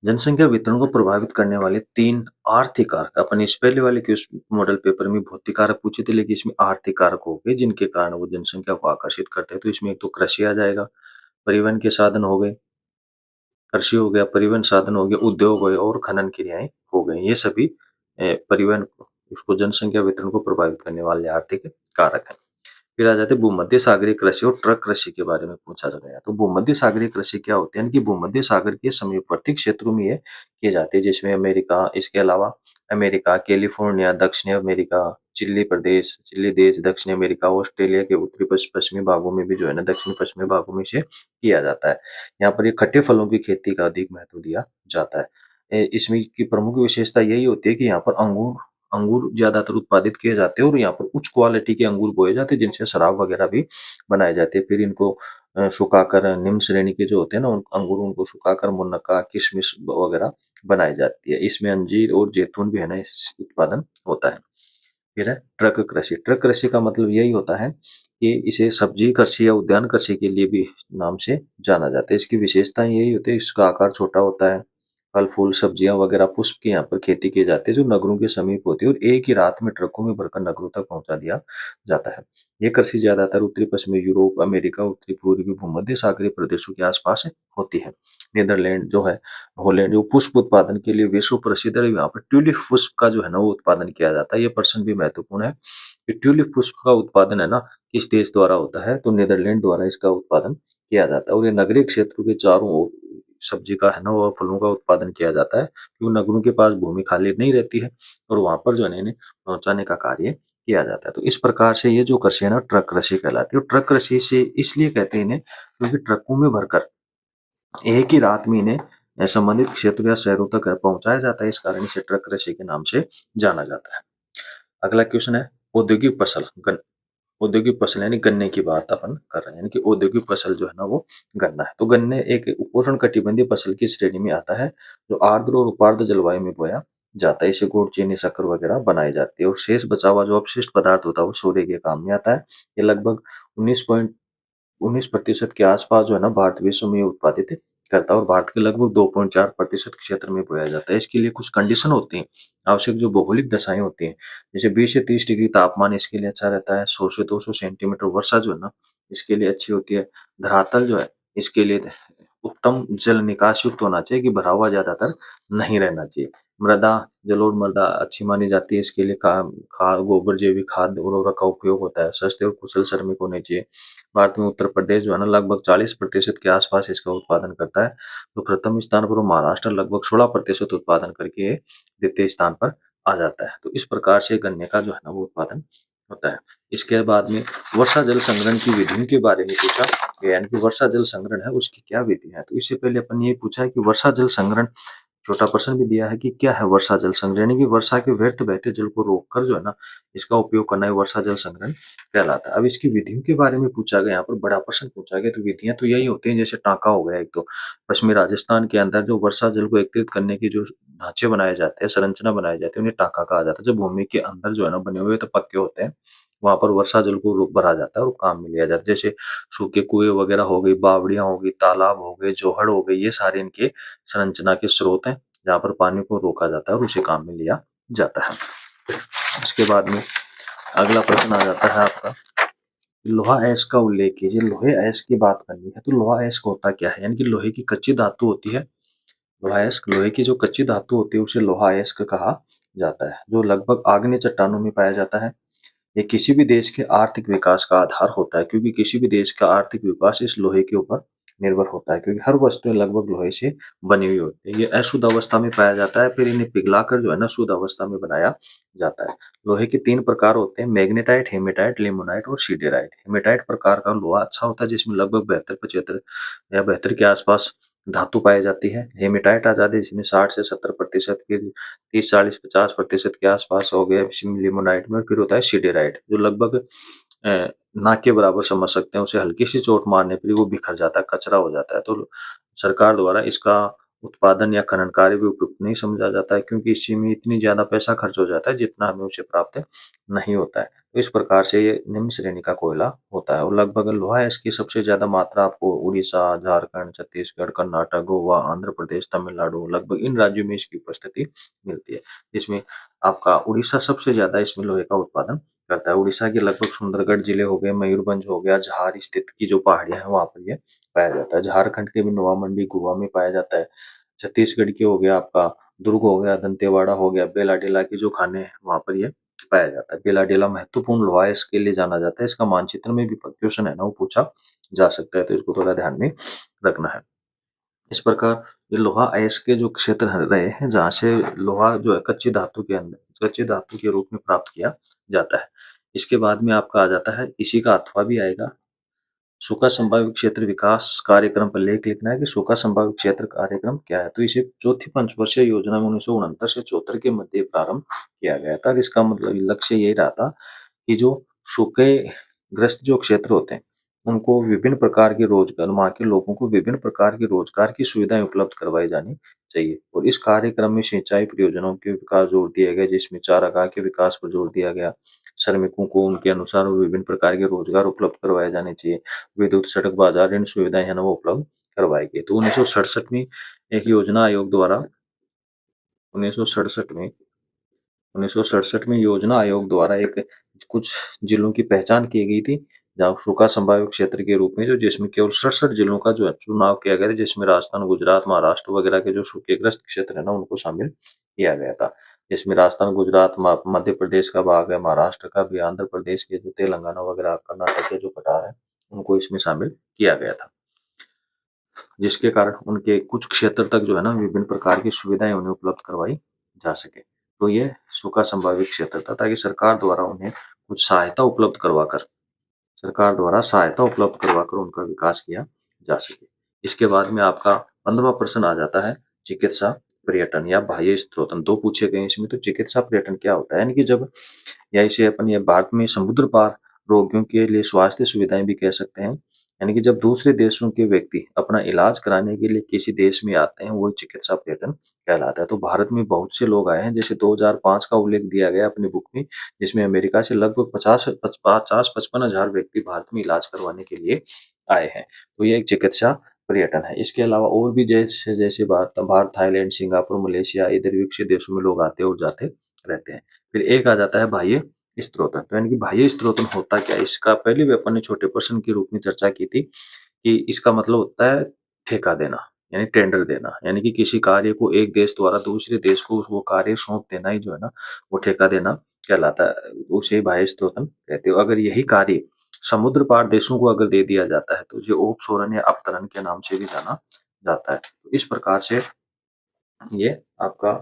जनसंख्या वितरण को प्रभावित करने वाले 3 आर्थिक कारक। अपन इस पहले वाले के उस मॉडल पेपर में भौतिक कारक पूछे थे, लेकिन इसमें आर्थिक कारक हो गए, जिनके कारण वो जनसंख्या को आकर्षित करते हैं। तो इसमें एक तो कृषि आ जाएगा, परिवहन के साधन हो गए, कृषि हो गया, परिवहन साधन हो गया, उद्योग हो गए और खनन क्रियाएं हो गई। ये सभी परिवहन उसको जनसंख्या वितरण को प्रभावित करने वाले आर्थिक कारक हैं। फिर आ जाते हैं भूमध्य सागरीय कृषि और ट्रक कृषि के बारे में पूछा गया। तो भूमध्य सागरीय कृषि क्या होती है? यानी कि भूमध्य सागर के समीपवर्ती क्षेत्रों में ये की जाती है, जिसमें अमेरिका, इसके अलावा अमेरिका, कैलिफोर्निया, दक्षिण अमेरिका, चिली प्रदेश, चिली देश, दक्षिण अमेरिका, ऑस्ट्रेलिया के उत्तरी पश्चिमी भागों में भी जो है ना, दक्षिण पश्चिमी भागों में से किया जाता है। यहाँ पर ये खट्टे फलों की खेती का अधिक महत्व दिया जाता है। इसमें की प्रमुख विशेषता यही होती है कि यहाँ पर अंगूर अंगूर ज्यादातर उत्पादित किए जाते हैं, और यहाँ पर उच्च क्वालिटी के अंगूर बोए जाते हैं, जिनसे शराब वगैरह भी बनाए जाते हैं। फिर इनको सुखाकर निम्न श्रेणी के जो होते हैं ना, उन अंगूर, उनको सुखाकर मुनक्का, किशमिश वगैरह बनाई जाती है। इसमें अंजीर और जैतून भी है ना, इस उत्पादन होता है। फिर है ट्रक कृषि। ट्रक कृषि का मतलब यही होता है कि इसे सब्जी कृषि या उद्यान कृषि के लिए भी नाम से जाना जाता है। इसकी विशेषताएं यही होती है, इसका आकार छोटा होता है, फल फूल सब्जियां वगैरह पुष्प की यहाँ पर खेती की जाती है, जो नगरों के समीप होती है, और एक ही रात में ट्रकों में भरकर नगरों तक पहुंचा दिया जाता है। ये कृषि ज्यादातर उत्तरी पश्चिमी यूरोप, अमेरिका, उत्तरी पूर्वी भूमध्य सागरीय प्रदेशों के आसपास होती है। नीदरलैंड जो है, हॉलैंड, जो पुष्प उत्पादन के लिए विश्व प्रसिद्ध है, यहाँ पर ट्यूलिप पुष्प का जो है ना, वो उत्पादन किया जाता है। ये प्रश्न भी महत्वपूर्ण है कि ट्यूलिप पुष्प का उत्पादन है ना, किस देश द्वारा होता है? तो नीदरलैंड द्वारा इसका उत्पादन किया जाता है। और ये नगरीय क्षेत्रों के चारों ओर सब्जी का है ना, वो फलों का उत्पादन किया जाता है, क्योंकि नगरों के पास भूमि खाली नहीं रहती है, और वहां पर जो है इन्हें पहुंचाने का कार्य किया जाता है। तो इस प्रकार से ये जो कृषि है ना, ट्रक कृषि कहलाती है। और ट्रक कृषि से इसलिए कहते हैं इन्हें, क्योंकि ट्रकों में भरकर एक ही रात में इन्हें संबंधित क्षेत्र या शहरों तक पहुंचाया जाता है, इस कारण इसे ट्रक कृषि के नाम से जाना जाता है। अगला क्वेश्चन है, औद्योगिक फसल औद्योगिक फसल यानी गन्ने की बात अपन कर रहे हैं, यानी कि औद्योगिक फसल जो है ना, वो गन्ना है। तो गन्ने एक उपोष्ण कटिबंधीय फसल की श्रेणी में आता है, जो आर्द्र और उपार्द्र जलवायु में बोया जाता है। इसे गुड़, चीनी, शक्कर वगैरह बनाई जाती है, और शेष बचा हुआ जो अपशिष्ट पदार्थ होता है, वो सूर्य के काम में आता है। ये लगभग 19% के आसपास जो है ना, भारत विश्व में उत्पादित करता है और भारत के लगभग 2.4% क्षेत्र में बोया जाता है। इसके लिए कुछ कंडीशन होती हैं, आवश्यक जो भौगोलिक दशाएँ होती हैं, जैसे 20 से 30 डिग्री तापमान इसके लिए अच्छा रहता है, 100 से 200 सेंटीमीटर वर्षा जो है ना, इसके लिए अच्छी होती है। धरातल जो है, इसके लिए उत्तम जल निकास युक्त होना चाहिए कि भरा हुआ ज़्यादातर नहीं रहना चाहिए। मृदा, जलोढ़ मृदा अच्छी मानी जाती है, इसके लिए गोबर, जैविक खाद, उर्वरक का उपयोग होता है, सस्ते और कुशल श्रमिक होने चाहिए। भारत में उत्तर प्रदेश जो है ना लगभग 40% के आसपास इसका उत्पादन करता है, तो प्रथम स्थान पर महाराष्ट्र लगभग 16% उत्पादन करके द्वितीय स्थान पर आ जाता है। तो इस प्रकार से गन्ने का जो है ना वो उत्पादन होता है। इसके बाद में वर्षा जल संग्रहण की विधियों के बारे में पूछा गया, यानी कि वर्षा जल संग्रहण है उसकी क्या विधि है। तो इससे पहले अपन ये पूछा है कि वर्षा जल संग्रहण, छोटा प्रश्न भी दिया है कि क्या है वर्षा जल संग्रहण, यानी कि वर्षा के व्यर्थ बहते जल को रोककर जो है ना इसका उपयोग करना है, वर्षा जल संग्रहण कहलाता है। अब इसकी विधियों के बारे में पूछा गया, यहाँ पर बड़ा प्रश्न पूछा गया, तो विधियां तो यही होती हैं, जैसे टांका हो गया एक तो, पश्चिमी राजस्थान के अंदर जो वर्षा जल को एकत्रित करने की जो ढांचे बनाए जाते हैं, संरचना बनाई जाती है, उन्हें टांका कहा जाता है। जो भूमि के अंदर जो है ना बने हुए तो पक्के होते हैं, वहां पर वर्षा जल को भरा जाता है और काम में लिया जाता है। जैसे सूखे कुएं वगैरह हो गई, बावड़ियां हो गई, तालाब हो गए, जोहड़ हो गई, ये सारे इनके संरचना के स्रोत हैं, जहाँ पर पानी को रोका जाता है और उसे काम में लिया जाता है। इसके बाद में अगला प्रश्न आ जाता है आपका, लोहा अयस्क का उल्लेख कीजिए। लोहे अयस्क की बात करनी है, तो लोहा अयस्क होता क्या है, यानी कि लोहे की कच्ची धातु होती है। लोहा अयस्क, लोहे की जो कच्ची धातु होती है उसे लोहा अयस्क कहा जाता है, जो लगभग आग्नेय चट्टानों में पाया जाता है। ये किसी भी देश के आर्थिक विकास का आधार होता है, क्योंकि किसी भी देश का आर्थिक विकास इस लोहे के ऊपर निर्भर होता है, क्योंकि हर वस्तु लगभग लोहे से बनी हुई होती है। ये अशुद्ध अवस्था में पाया जाता है, फिर इन्हें पिघलाकर जो है ना शुद्ध अवस्था में बनाया जाता है। लोहे के 3 प्रकार होते हैं, मैग्नेटाइट, हेमेटाइट, लिमोनाइट और सिडेराइट। हेमेटाइट प्रकार का लोहा अच्छा होता है, जिसमें लगभग 72-75 या 72 के आसपास धातु पाई जाती है। हेमेटाइट आ जाती है, जिसमें 60 से 70%, फिर 30, 40, 50% के आसपास हो गया लिमोनाइट में। फिर होता है सिडेराइट, जो लगभग ना के बराबर समझ सकते हैं, उसे हल्की सी चोट मारने पर ही वो बिखर जाता है, कचरा हो जाता है। तो सरकार द्वारा इसका उत्पादन या खनन कार्य भी उपयुक्त नहीं समझा जाता है, क्योंकि इसी में इतनी ज्यादा पैसा खर्च हो जाता है जितना हमें उसे प्राप्त नहीं होता है। तो इस प्रकार से ये निम्न श्रेणी का कोयला होता है, और लगभग लोहा है इसकी सबसे ज्यादा मात्रा आपको उड़ीसा, झारखंड, छत्तीसगढ़, कर्नाटक, गोवा, आंध्र प्रदेश, तमिलनाडु, लगभग इन राज्यों में इसकी उपस्थिति मिलती है। जिसमें आपका उड़ीसा सबसे ज्यादा इसमें लोहे का उत्पादन करता है। उड़ीसा के लगभग सुंदरगढ़ जिले हो गए, मयूरभंज हो गया, झार स्थित की जो पहाड़ियां हैं वहां पर ये पाया जाता है। झारखंड के भी नोवा मंडी, गोवा में पाया जाता है। छत्तीसगढ़ की हो गया आपका दुर्ग हो गया, दंतेवाड़ा हो गया, बेलाडेला के जो खाने हैं वहां पर ये पाया जाता है। बेलाडेला महत्वपूर्ण लोहा है इसके लिए जाना जाता है। इसका मानचित्र में भी क्वेश्चन है ना वो पूछा जा सकता है, तो इसको थोड़ा ध्यान में रखना है। इस प्रकार ये लोहा अयस्क के जो क्षेत्र रहे हैं, जहाँ से लोहा जो है कच्ची धातु के अंदर, कच्ची धातु के रूप में प्राप्त किया जाता है। इसके बाद में आपका आ जाता है, इसी का अथवा भी आएगा, सूखा संभावित क्षेत्र विकास कार्यक्रम पर लेख लिखना है कि सूखा संभावित क्षेत्र कार्यक्रम क्या है। तो इसे चौथी पंचवर्षीय योजना में 1969 से 74 के मध्य प्रारंभ किया गया था। इसका मतलब लक्ष्य यही रहा था कि जो सूखे ग्रस्त जो क्षेत्र होते हैं, उनको विभिन्न प्रकार के रोजगार, वहाँ के लोगों को विभिन्न प्रकार के रोजगार की सुविधाएं उपलब्ध करवाई जानी चाहिए। और इस कार्यक्रम में सिंचाई परियोजनाओं के विकास जोर दिया गया, जिसमें चारागाह के विकास पर जोर दिया गया। श्रमिकों को उनके अनुसार विभिन्न प्रकार के रोजगार उपलब्ध करवाए जाने चाहिए। विद्युत, सड़क, बाजार, ऋण सुविधाएं है ना वो उपलब्ध करवाई गई। तो 1967 में एक योजना आयोग द्वारा 1967 में 1967 में योजना आयोग द्वारा एक कुछ जिलों की पहचान की गई थी, जहाँ सूखा संभावित क्षेत्र के रूप में, जो जिसमें केवल 67 जिलों का जो है चुनाव किया गया था, जिसमें राजस्थान, गुजरात, महाराष्ट्र वगैरह के जो सूखेग्रस्त क्षेत्र है ना उनको शामिल किया गया था। जिसमें राजस्थान, गुजरात, मध्य प्रदेश का भाग है, महाराष्ट्र का भी, आंध्र प्रदेश के जो तेलंगाना वगैरह, कर्नाटक के जो पठार है, उनको इसमें शामिल किया गया था। जिसके कारण उनके कुछ क्षेत्र तक जो है ना विभिन्न प्रकार की सुविधाएं उन्हें उपलब्ध करवाई जा सके। तो ये सूखा संभावित क्षेत्र था, ताकि सरकार द्वारा उन्हें कुछ सहायता उपलब्ध करवाकर, सरकार द्वारा सहायता उपलब्ध करवाकर उनका विकास किया जा सके। इसके बाद में आपका 15वां प्रश्न आ जाता है, चिकित्सा पर्यटन या बाह्य स्त्रोतन। दो पूछे गए इसमें। तो चिकित्सा पर्यटन क्या होता है, यानी कि जब, या इसे अपन ये भारत में समुद्र पार रोगियों के लिए स्वास्थ्य सुविधाएं भी कह सकते हैं, यानी कि जब दूसरे देशों के व्यक्ति अपना इलाज कराने के लिए किसी देश में आते हैं, वो चिकित्सा पर्यटन कहलाता है। तो भारत में बहुत से लोग आए हैं, जैसे 2005 का उल्लेख दिया गया अपनी बुक में, जिसमें अमेरिका से लगभग 50-55 हजार व्यक्ति भारत में इलाज करवाने के लिए आए हैं। तो ये एक चिकित्सा पर्यटन है। इसके अलावा और भी जैसे जैसे भारत, थाईलैंड, सिंगापुर, मलेशिया इधर विकसित देशों में लोग आते और जाते रहते हैं। फिर एक आ जाता है बाह्य स्त्रोतन। तो यानी कि बाह्य स्त्रोतन होता क्या है? इसका पहले भी अपन ने छोटे प्रश्न के रूप में चर्चा की थी कि इसका मतलब होता है ठेका देना, यानी टेंडर देना, यानी कि किसी कार्य को एक देश द्वारा दूसरे देश को वो कार्य सौंप देना ही जो है ना, वो ठेका देना कहलाता है। उसे बाह्य स्त्रोतन कहते हो। अगर यही कार्य समुद्र पार देशों को अगर दे दिया जाता है तो जो ऑफशोरन या अवतरण के नाम से भी जाना जाता है। तो इस प्रकार से ये आपका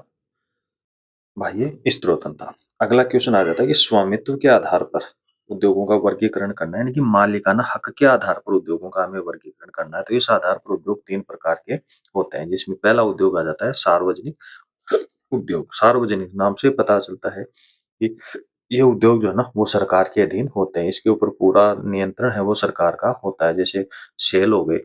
बाह्य स्त्रोतन था। अगला क्वेश्चन आ जाता है कि स्वामित्व के आधार पर उद्योगों का वर्गीकरण करना है, यानी कि मालिकाना हक के आधार पर उद्योगों का हमें वर्गीकरण करना है। तो इस आधार पर उद्योग तीन प्रकार के होते हैं, जिसमें पहला उद्योग आ जाता है सार्वजनिक उद्योग। सार्वजनिक नाम से पता चलता है कि ये उद्योग जो है ना वो सरकार के अधीन होते हैं, इसके ऊपर पूरा नियंत्रण है वो सरकार का होता है। जैसे सेल हो गए,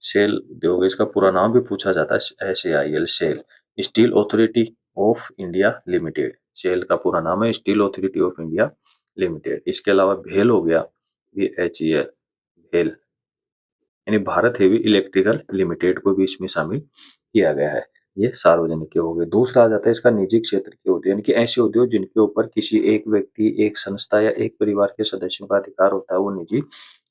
सेल उद्योग, इसका पूरा नाम भी पूछा जाता है, SAIL, SAIL, steel authority of India limited. SAIL का पूरा नाम है steel authority of India limited. इसके अलावा भेल हो गया, BHEL, भेल यानी भारत हेवी इलेक्ट्रिकल लिमिटेड को भी इसमें शामिल किया गया है। ये सार्वजनिक के हो गए। दूसरा आ जाता है इसका निजी क्षेत्र के उद्योग, यानी कि ऐसे उद्योग जिनके ऊपर किसी एक व्यक्ति, एक संस्था या एक परिवार के सदस्यों का अधिकार होता है, वो निजी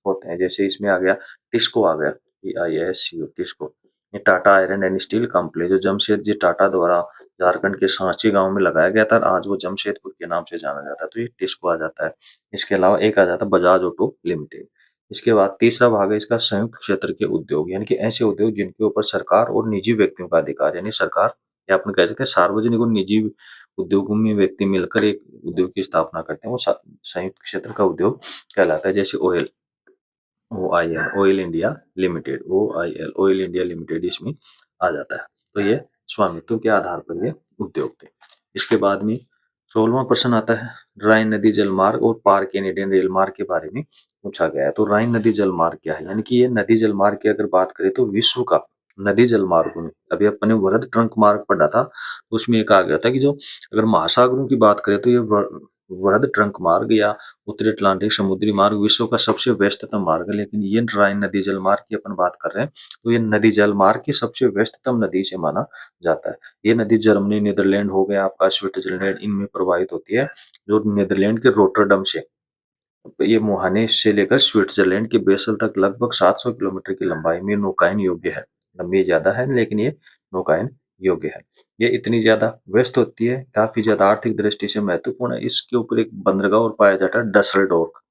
होते हैं। जैसे इसमें आ गया टिस्को आ गया, TISCO, टिस्को। ये Tata iron and steel company जो जमशेदजी टाटा द्वारा झारखंड के सांची गांव में लगाया गया था, आज वो जमशेदपुर के नाम से जाना जाता है। तो ये टिस्को आ जाता है। इसके अलावा एक आ जाता है बजाज ऑटो लिमिटेड। इसके बाद तीसरा भाग है इसका संयुक्त क्षेत्र के उद्योग, यानी कि ऐसे उद्योग जिनके ऊपर सरकार और निजी व्यक्तियों का अधिकार, यानी सरकार या अपन कह सकते हैं सार्वजनिक और निजी उद्योगों में व्यक्ति मिलकर एक उद्योग की स्थापना करते हैं, वो संयुक्त क्षेत्र का उद्योग कहलाता है। जैसे oil, OIL, oil India limited, OIL, oil India limited इसमें आ जाता है। तो ये स्वामित्व के आधार पर ये उद्योग थे। इसके बाद में 16वां प्रश्न आता है, राइन नदी जलमार्ग और पार कैनेडियन रेल मार्ग के बारे में पूछा गया है। तो राइन नदी जलमार्ग क्या है? यानी कि ये नदी जलमार्ग की अगर बात करें तो विश्व का नदी जलमार्ग में, अभी अपने वृहद ट्रंक मार्ग पढ़ा था, तो उसमें एक आ गया था कि जो अगर महासागरों की बात करें तो ये वृहद ट्रंक मार्ग या उत्तरी अटलांटिक समुद्री मार्ग विश्व का सबसे व्यस्ततम मार्ग है। लेकिन ये राइन नदी जल मार्ग की अपन बात कर रहे हैं, तो ये नदी जल मार्ग की सबसे व्यस्ततम नदी से माना जाता है। ये नदी जर्मनी, नीदरलैंड हो गया आपका, स्विट्जरलैंड, इनमें प्रवाहित होती है। जो नीदरलैंड के रोटरडम से, तो ये मुहाने से लेकर स्विट्जरलैंड के बेसल तक लगभग 700 किलोमीटर की लंबाई में नौकायन योग्य है। लंबी ज्यादा है लेकिन ये नौकायन योग्य है। ये इतनी ज्यादा व्यस्त होती है, काफी ज्यादा आर्थिक दृष्टि से महत्वपूर्ण है। इसके ऊपर एक बंदरगाह और पाया जाता है, डसलडोर्फ।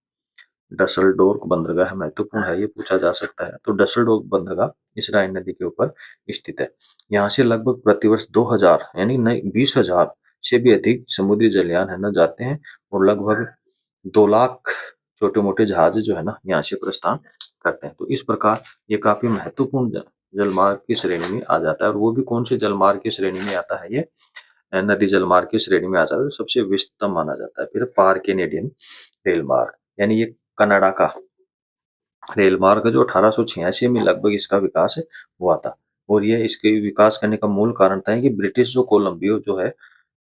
डसलडोर्फ बंदरगाह महत्वपूर्ण है, ये पूछा जा सकता है। तो डसलडोर्फ बंदरगाह इस राइन नदी के ऊपर स्थित है। यहाँ से लगभग प्रतिवर्ष 2000 यानी 20,000 से भी अधिक समुद्री जलयान है ना जाते हैं, और लगभग 2 लाख छोटे मोटे जहाज जो है ना यहाँ से प्रस्थान करते हैं। तो इस प्रकार ये काफी महत्वपूर्ण जलमार्ग की श्रेणी में आ जाता है। और वो भी कौन से जलमार्ग की श्रेणी में आता है? ये नदी जलमार्ग की श्रेणी में आ जाता है, तो सबसे व्यस्ततम माना जाता है। फिर पार कैनेडियन रेल मार्ग, यानी ये कनाडा का रेल मार्ग जो 1886 में लगभग इसका विकास हुआ था। और ये इसके विकास करने का मूल कारण था कि ब्रिटिश जो कोलंबिया जो है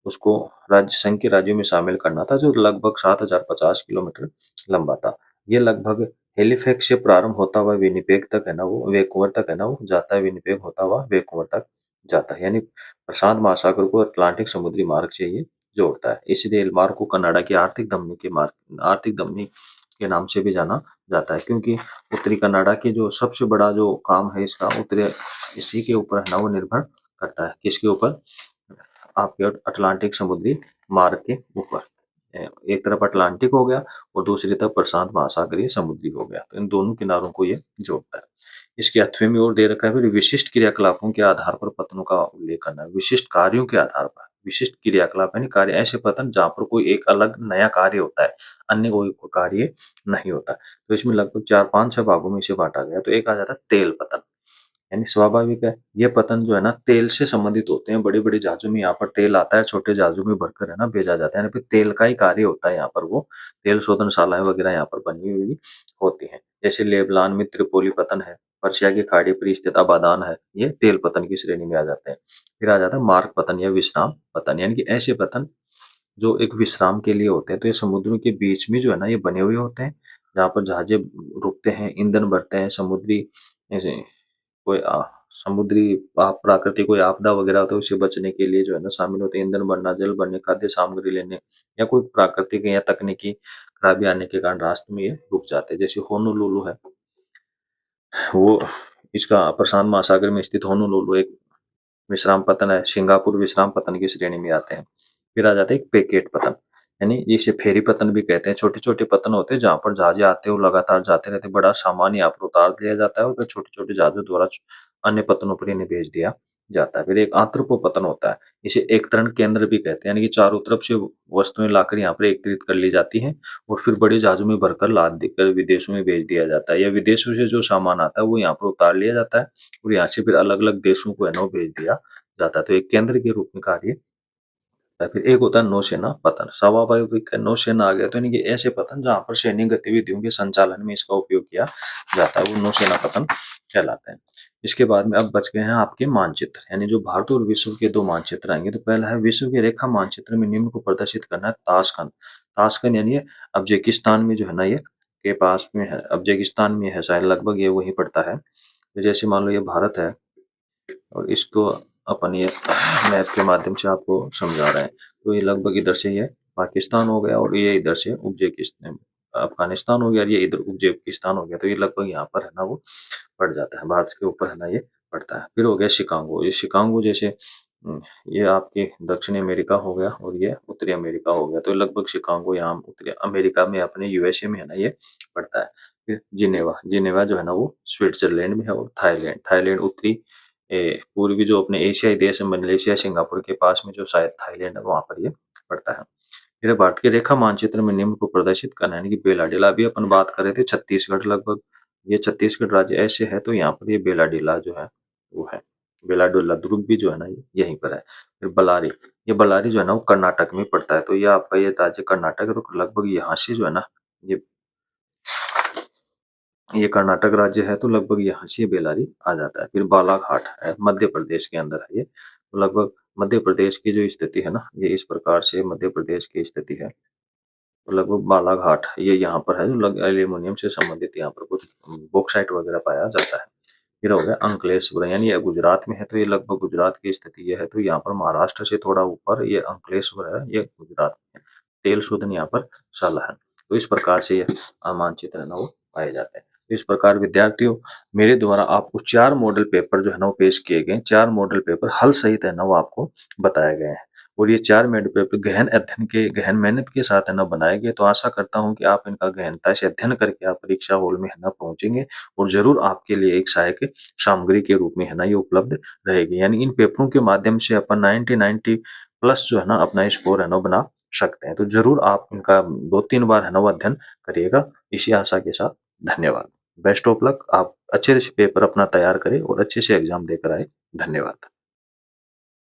उसको राज्य संघ के राज्यों में शामिल करना था, जो लगभग 7050 किलोमीटर लंबा था। ये लगभग हेलिफैक्स से प्रारंभ होता हुआ विनिपेग तक है ना, वो वैंकूवर तक है ना वो जाता है, विनिपेग होता हुआ वैंकूवर तक जाता है। यानी प्रशांत महासागर को अटलांटिक समुद्री मार्ग से ये जोड़ता है। इस रेल मार्ग को कनाडा की आर्थिक धमनी के नाम से भी जाना जाता है, क्योंकि उत्तरी कनाडा के जो सबसे बड़ा जो काम है इसका उत्तरी इसी के ऊपर है ना वो निर्भर करता है। किसके ऊपर? आपके अटलांटिक समुद्री मार्ग के ऊपर। एक तरफ अटलांटिक हो गया और दूसरी तरफ प्रशांत महासागरीय समुद्री हो गया, तो इन दोनों किनारों को ये जोड़ता है। इसके 8वें में और दे रखा है, फिर विशिष्ट क्रियाकलापों के आधार पर पतनों का उल्लेख करना है। विशिष्ट कार्यों के आधार पर, विशिष्ट क्रियाकलाप यानी कार्य, ऐसे पतन जहाँ पर कोई एक अलग नया कार्य होता है, अन्य कोई कार्य नहीं होता। तो इसमें लगभग 4-5-6 भागों में इसे बांटा गया। तो एक आ जाता है तेल पतन, यानी स्वाभाविक है ये पतन जो है ना तेल से संबंधित होते हैं। बड़े बड़े जहाजों में यहाँ पर तेल आता है, छोटे जहाजों में भरकर है ना भेजा जाता है, यानी फिर तेल का ही कार्य होता है यहाँ पर। वो तेल शोधनशालाएं वगैरह यहाँ पर बनी हुई होती हैं। जैसे लेबनान में त्रिपोली पतन है, पर्शिया की खाड़ी पर स्थित अबादान है, ये तेल पतन की श्रेणी में आ जाते हैं। फिर आ जाता है मार्ग पतन या विश्राम पतन, यानी कि ऐसे पतन जो एक विश्राम के लिए होते हैं। तो ये समुद्रों के बीच में जो है ना ये बने हुए होते हैं, जहाँ पर जहाजें रुकते हैं, ईंधन भरते हैं, समुद्री कोई समुद्री प्राकृतिक कोई आपदा वगैरह होता है उससे बचने के लिए जो है ना शामिल होते हैं। ईंधन भरना, जल भरने, खाद्य सामग्री लेने या कोई प्राकृतिक या तकनीकी खराबी आने के कारण रास्ते में ये रुक जाते हैं। जैसे होनोलुलु है, वो इसका प्रशांत महासागर में स्थित होनोलुलु एक विश्राम पतन है, सिंगापुर विश्राम पतन की श्रेणी में आते हैं। फिर आ जाते हैं पेकेट पतन, यानी इसे फेरी पतन भी कहते हैं। छोटे-छोटे पतन होते हैं जहाँ पर जहाज़ें आते हैं और लगातार जाते रहते हैं। बड़ा सामान यहाँ पर उतार दिया जाता है और फिर छोटे-छोटे जहाज़ों द्वारा अन्य पतनों पर इन्हें भेज दिया जाता है। फिर एक आंत्रपो पतन होता है। इसे एकत्रण केंद्र भी कहते हैं, यानी कि चारों तरफ से वस्तुएँ लाकर यहाँ पर एकत्रित कर ली जाती हैं और फिर बड़े जहाज़ों में भरकर लाद देकर विदेशों में भेज दिया जाता है, या विदेशों से जो सामान आता है वो यहाँ पर उतार लिया जाता है और यहाँ से फिर अलग-अलग देशों को है ना वो भेज दिया जाता है। तो एक केंद्र के रूप में कार्य करता है। फिर एक होता है नौसेना पतन। स्वाभाविक नौसेना आ गया तो यानी कि ऐसे पतन जहाँ पर सैन्य गतिविधियों के संचालन में इसका उपयोग किया जाता है, वो नौसेना पतन कहलाते हैं। इसके बाद में अब बच गए हैं आपके मानचित्र, यानी जो भारत और विश्व के 2 मानचित्र आएंगे। तो पहला है विश्व की रेखा मानचित्र में निम्न को प्रदर्शित करना है ताशकंद। ताशकंद यानी अफजेकिस्तान में जो है ना ये के पास में है, अफजेकिस्तान में है शायद, लगभग ये वहीं पड़ता है। तो जैसे मान लो ये भारत है और इसको अपन ये मैप के माध्यम से आपको समझा रहे हैं। तो ये लगभग इधर से ये पाकिस्तान हो गया और ये इधर से उज्बेकिस्तान, अफगानिस्तान हो गया, ये इधर उज्बेकिस्तान हो गया। तो ये लगभग यहाँ पर है ना वो पड़ जाता है, भारत के ऊपर है ना ये पड़ता है। फिर हो गया शिकागो। ये शिकागो जैसे ये आपके दक्षिणी अमेरिका हो गया और ये उत्तरी अमेरिका हो गया। तो लगभग शिकागो यहाँ उत्तरी अमेरिका में अपने यूएसए में है ना ये पड़ता है। फिर जिनेवा, जिनेवा जो है ना वो स्विट्जरलैंड में है। और थाईलैंड, थाईलैंड उत्तरी पूर्वी जो अपने एशियाई देश है, मलेशिया सिंगापुर के पास में जो शायद थाईलैंड है वहां पर ये पड़ता है। फिर भारत के रेखा मानचित्र में निम्न को प्रदर्शित करना है, यानी कि बेलाडीला। अभी अपन बात कर रहे थे छत्तीसगढ़, लगभग ये छत्तीसगढ़ राज्य ऐसे है तो यहाँ पर ये बेलाडीला जो है वो है। बेलाडोला दुर्ग भी जो है ना ये यहीं पर है। फिर बलारी, ये बलारी जो है ना वो कर्नाटक में पड़ता है। तो ये आपका ये राज्य कर्नाटक है, तो लगभग यहाँ से जो है ना ये कर्नाटक राज्य है, तो लगभग यहाँ से बेलारी आ जाता है। फिर बालाघाट है, मध्य प्रदेश के अंदर है ये। तो लगभग मध्य प्रदेश की जो स्थिति है ना ये इस प्रकार से मध्य प्रदेश की स्थिति है। तो लगभग बालाघाट ये यहाँ पर है, जो एल्यूमिनियम से संबंधित यहाँ पर कुछ बॉक्साइट वगैरह पाया जाता है। फिर हो गया अंकलेश्वर, यानी ये गुजरात में है। तो ये लगभग गुजरात की स्थिति ये है। तो यहाँ पर महाराष्ट्र से थोड़ा ऊपर ये अंकलेश्वर है, ये गुजरात में है। तेल शोधन यहाँ पर शाला है। तो इस प्रकार से ये मानचित्र है ना वो पाए जाते हैं। तो इस प्रकार विद्यार्थियों, मेरे द्वारा आपको 4 मॉडल पेपर जो है ना वो पेश किए गए। 4 मॉडल पेपर हल सहित है ना वो आपको बताए गए हैं और ये 4 मॉडल पेपर गहन अध्ययन के, गहन मेहनत के साथ है ना बनाए गए। तो आशा करता हूँ कि आप इनका गहनता से अध्ययन करके आप परीक्षा हॉल में है ना पहुंचेंगे और जरूर आपके लिए एक सहायक सामग्री के रूप में है ना ये उपलब्ध रहेगी। यानी इन पेपरों के माध्यम से अपन 90 प्लस जो है ना अपना स्कोर है ना बना सकते हैं। तो जरूर आप इनका 2-3 बार है ना वो अध्ययन करिएगा, इसी आशा के साथ धन्यवाद। Best of luck. आप अच्छे से पेपर अपना तैयार करें और अच्छे से एग्जाम देकर आए। धन्यवाद।